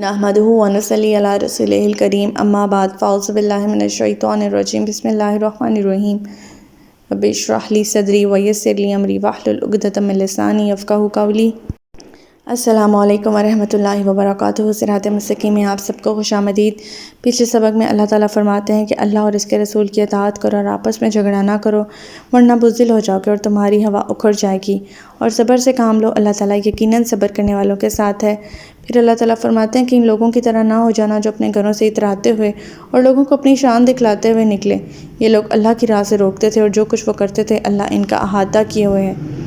नहमदुहु व नसल्ली अला रसूलिहिल करीम अम्मा बाद फ़ाउज़ु बिल्लाहि मिनश शैतानिर रजीम बिस्मिल्लाहिर रहमानिर रहीम रब्बि इश्रह ली सदरी व यस्सिर ली अमरी वहलुल उक़दतम मिन लिसानी यफ़क़हू क़ौली। अस्सलामु अलैकुम वरहमतुल्लाहि वबरकातुहू। सिरात मुस्तक़ीम में आप सबको खुशामदीद। पिछले सबक में अल्लाह ताला फरमाते हैं कि अल्लाह और इसके रसूल की इताअत करो और आपस में झगड़ा ना करो वरना बुज़दिल हो जाओगे और तुम्हारी हवा उखड़ जाएगी, और सब्र से काम लो, अल्लाह ताला यकीनन सब्र करने वालों के साथ है। फिर अल्लाह ताला फरमाते हैं कि इन लोगों की तरह ना हो जाना जो अपने घरों से इतराते हुए और लोगों को अपनी शान दिखलाते हुए निकले। ये लोग अल्लाह की राह से रोकते थे और जो कुछ वो करते थे अल्लाह इनका अहाता किए हुए है।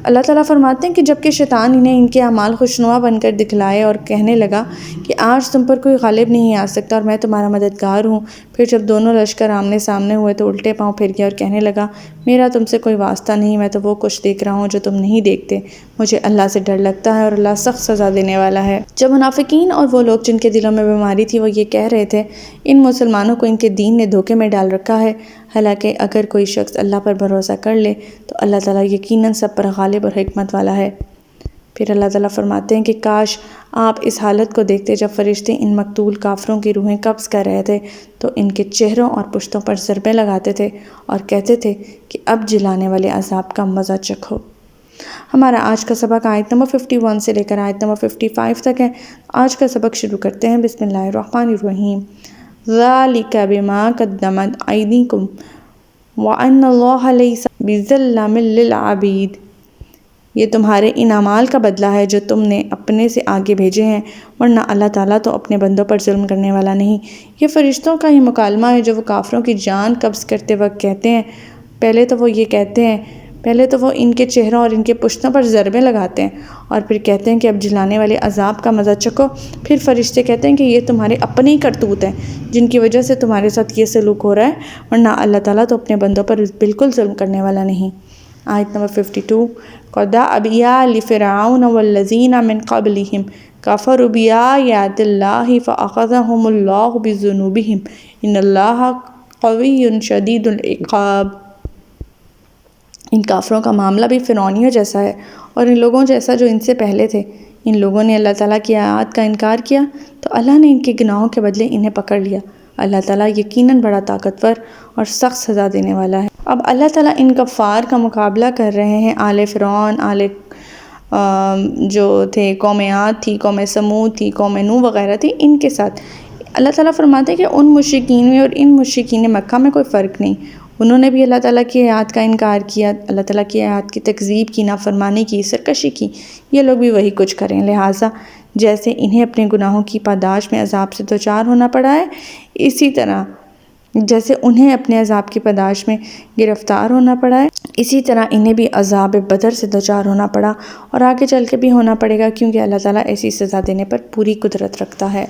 अल्लाह ताला फरमाते हैं कि जबकि शैतान इन्हें इनके अमाल खुशनुमा बनकर दिखलाए और कहने लगा कि आज तुम पर कोई गालिब नहीं आ सकता और मैं तुम्हारा मददगार हूँ, फिर जब दोनों लश्कर आमने सामने हुए तो उल्टे पांव फिर गया और कहने लगा मेरा तुमसे कोई वास्ता नहीं, मैं तो वो कुछ देख रहा हूँ जो तुम नहीं देखते। मुझे अल्लाह से डर लगता है और अल्लाह सख्त सज़ा देने वाला है। जब मुनाफिकीन और वो लोग जिनके दिलों में बीमारी थी वो ये कह रहे थे इन मुसलमानों को इनके दीन ने धोखे में डाल रखा है, हालांकि अगर कोई शख्स अल्लाह पर भरोसा कर ले तो अल्लाह ताला यकीनन सब पर गालिब और हिकमत वाला है। फिर अल्लाह ताला फरमाते हैं कि काश आप इस हालत को देखते जब फरिश्ते इन मकतूल काफरों की रूहें कब्ज़ कर रहे थे तो इनके चेहरों और पुश्तों पर ज़रबे लगाते थे और कहते थे कि अब जिलाने वाले अज़ाब का मज़ा चखो। हमारा आज का सबक आयत नंबर 51 से लेकर आयत नंबर 55 तक है। आज का सबक शुरू करते हैं। बिस्मिल्लाहिर्रहमानिर्रहीम। ज़ालिका बिमा क़द्दमत अयदीकुम व अन्नल्लाहा लैसा बिज़ल्लामिल लिल आबीद। ये तुम्हारे इन अमाल का बदला है जो तुमने अपने से आगे भेजे हैं, वरना अल्लाह ताला तो अपने बंदों पर जुल्म करने वाला नहीं। ये फरिश्तों का ही मुकालमा है जो वो काफरों की जान कब्ज़ करते वक्त कहते हैं। पहले तो वो इनके चेहरों और इनके पुश्तों पर ज़रबे लगाते हैं और फिर कहते हैं कि अब जिलाने वाले अज़ाब का मज़ा चखो। फिर फरिश्ते कहते हैं कि ये तुम्हारे अपने ही करतूत हैं जिनकी वजह से तुम्हारे साथ ये सलूक हो रहा है, वरना अल्लाह ताला तो अपने बंदों पर बिल्कुल जुल्म करने वाला नहीं। आयत नंबर 52। क़दा अबिया लिफ़िरऔन वल्लज़ीना मिन क़ब्लिहिम कफ़रू बिआयातिल्लाहि फ़अख़ज़हुमुल्लाहु बिज़ुनूबिहिम इन्नल्लाहा क़विय्युन शदीदुल इक़ाब। इन काफरों का मामला भी फ़िरौनियों जैसा है और इन लोगों जैसा जो इनसे पहले थे। इन लोगों ने अल्लाह ताला की आयत का इनकार किया तो अल्लाह ने इनके गुनाहों के बदले इन्हें पकड़ लिया। अल्लाह ताला यकीनन बड़ा ताकतवर और सख्त सज़ा देने वाला है। अब अल्लाह ताला इन कफ़ार का मुकाबला कर रहे हैं। आले फ़िरौन, जो थे कौम आद थी, कौम समूद थी, कौम नूह वग़ैरह थी, इनके साथ अल्लाह ताला फरमाते हैं कि उन मुशरिकीन में और इन मुशरिकीन मक्का में कोई फ़र्क नहीं। उन्होंने भी अल्लाह ताला की आयत का इनकार किया, अल्लाह ताला की आयत की तकज़ीब की, नाफरमानी की, सरकशी की। ये लोग भी वही कुछ करें। लिहाजा जैसे इन्हें अपने गुनाहों की पादाश में अज़ाब से दोचार होना पड़ा है, इसी तरह जैसे उन्हें अपने अज़ाब की पादाश में गिरफ़्तार होना पड़ा है, इसी तरह इन्हें भी अज़ाब बदर से दोचार होना पड़ा और आगे चल के भी होना पड़ेगा, क्योंकि अल्लाह ताला ऐसी सज़ा देने पर पूरी कुदरत रखता है।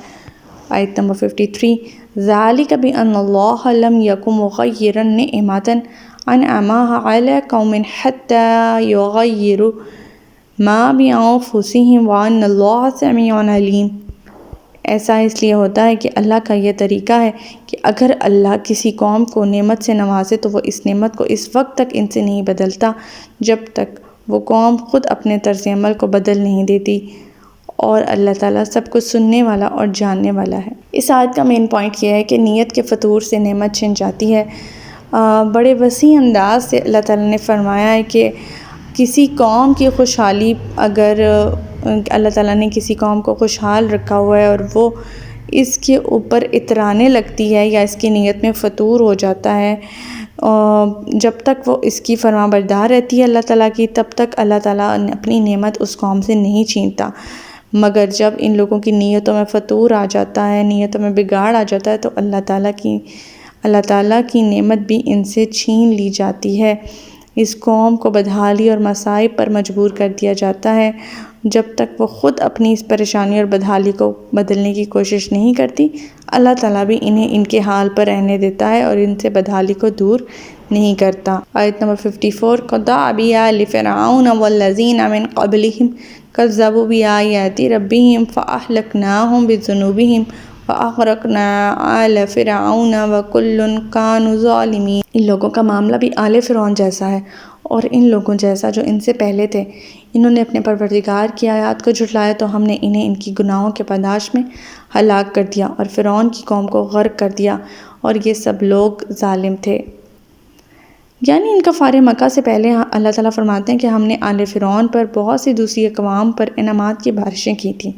आयत नंबर 53। ज़ालिका बिअन्नल्लाह लम यकुन मुग़य्यिरन निअमतन अनअमहा अला क़ौमिन हत्ता युग़य्यिरू मा बिअन्फुसिहिम व अन्नल्लाह समीउन अलीम। ऐसा इसलिए होता है कि अल्लाह का यह तरीका है कि अगर अल्लाह किसी कौम को नेमत से नवाजे तो वो इस नेमत को इस वक्त तक इनसे नहीं बदलता जब तक वो कौम ख़ुद अपने तर्ज़ अमल को बदल नहीं देती, और अल्लाह ताला सब कुछ सुनने वाला और जानने वाला है। इस आयत का मेन पॉइंट ये है कि नीयत के फ़तूर से नेमत छिन जाती है। बड़े वसी अंदाज से अल्लाह ताला ने फरमाया है कि किसी कौम की खुशहाली, अगर अल्लाह ताला ने किसी कौम को खुशहाल रखा हुआ है और वो इसके ऊपर इतराने लगती है या इसकी नीयत में फ़तूर हो जाता है, जब तक वो इसकी फरमाबरदार रहती है अल्लाह ताला की, तब तक अल्लाह ताला अपनी नेमत उस कौम से नहीं छीनता। मगर जब इन लोगों की नीयतों में फ़तूर आ जाता है, नीयतों में बिगाड़ आ जाता है, तो अल्लाह ताला की नेमत भी इनसे छीन ली जाती है। इस कौम को बदहाली और मसाइब पर मजबूर कर दिया जाता है जब तक वो ख़ुद अपनी इस परेशानी और बदहाली को बदलने की कोशिश नहीं करती। अल्लाह ताला भी इन्हें इनके हाल पर रहने देता है और इनसे बदहाली को दूर नहीं करता। आयत नंबर 54। क़दा अबिया लिफ़िरऔन वल्लज़ीना मिन क़ब्लिहिम कज़्ज़बू बिआयाति रब्बिहिम फ़अहलकनाहुम बिज़ुनूबिहिम फ़अग़रक़ना आला फ़िरऔन व कुल्लुन कानू ज़ालिमीन। इन लोगों का मामला भी आले फ़िरौन जैसा है और इन लोगों जैसा जो इनसे पहले थे। انہوں نے اپنے پروردگار کی آیات کو جھٹلایا تو ہم نے انہیں ان کی گناہوں کے پاداش میں ہلاک کر دیا اور فرعون کی قوم کو غرق کر دیا، اور یہ سب لوگ ظالم تھے۔ یعنی ان کا فارغ مکہ سے پہلے اللہ تعالیٰ فرماتے ہیں کہ ہم نے آل فرعون پر بہت سی دوسری اقوام پر انعامات کی بارشیں کی تھیں،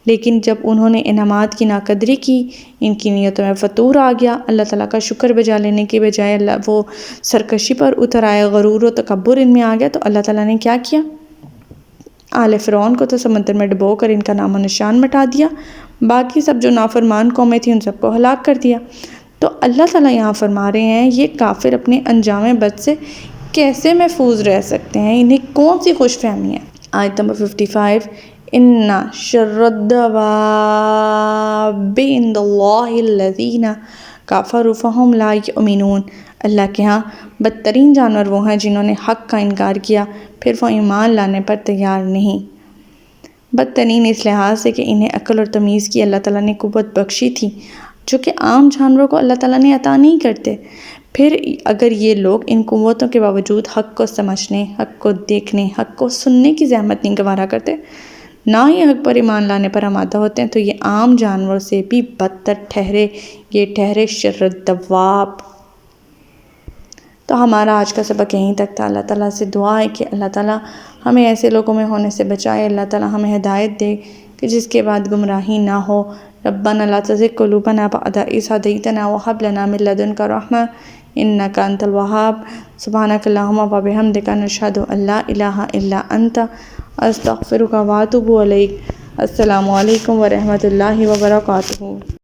لیکن جب انہوں نے انعامات کی ناقدری کی، ان کی نیتوں میں فتور آ گیا، اللہ تعالیٰ کا شکر بجا لینے کے بجائے وہ سرکشی پر اتر آئے، غرور و تکبر ان میں آ گیا، تو اللہ تعالیٰ نے کیا کیا؟ آل فرعون کو تو سمندر میں ڈبو کر ان کا نام و نشان مٹا دیا، باقی سب جو نافرمان قومیں تھیں ان سب کو ہلاک کر دیا۔ تو اللہ تعالیٰ یہاں فرما رہے ہیں یہ کافر اپنے انجام بد سے کیسے محفوظ رہ سکتے ہیں، انہیں کون سی خوش فہمی ہے۔ آیت نمبر 55، إِنَّ شَرَّ الدَّوَابِّ عِندَ اللَّهِ الَّذِينَ كَفَرُوا فَهُمْ لَا يُؤْمِنُونَ، اللہ کے ہاں بدترین جانور وہ ہیں جنہوں نے حق کا انکار کیا پھر وہ ایمان لانے پر تیار نہیں۔ بدترین اس لحاظ سے کہ انہیں عقل اور تمیز کی اللہ تعالیٰ نے قوت بخشی تھی، جو کہ عام جانوروں کو اللہ تعالیٰ نے عطا نہیں کرتے۔ پھر اگر یہ لوگ ان قوتوں کے باوجود حق کو سمجھنے، حق کو دیکھنے، حق کو سننے کی زحمت نہیں گوارا کرتے، نہ یہ حق پر ایمان لانے پر آمادہ ہوتے ہیں، تو یہ عام جانوروں سے بھی بدتر ٹھہرے، یہ ٹھہرے شر الدواب۔ تو ہمارا آج کا سبق یہیں تک تھا۔ اللہ تعالیٰ سے دعا ہے کہ اللہ تعالیٰ ہمیں ایسے لوگوں میں ہونے سے بچائے، اللہ تعالیٰ ہمیں ہدایت دے کہ جس کے بعد گمراہی نہ ہو۔ ربنا لا تزغ قلوبنا بعد إذ هديتنا وهب لنا من لدنك رحمة إنك أنت الوهاب سبحانك اللهم وبحمدك نشهد أن لا إله إلا أنت أستغفرك وأتوب إليك۔ السلام علیکم ورحمۃ اللہ وبرکاتہ۔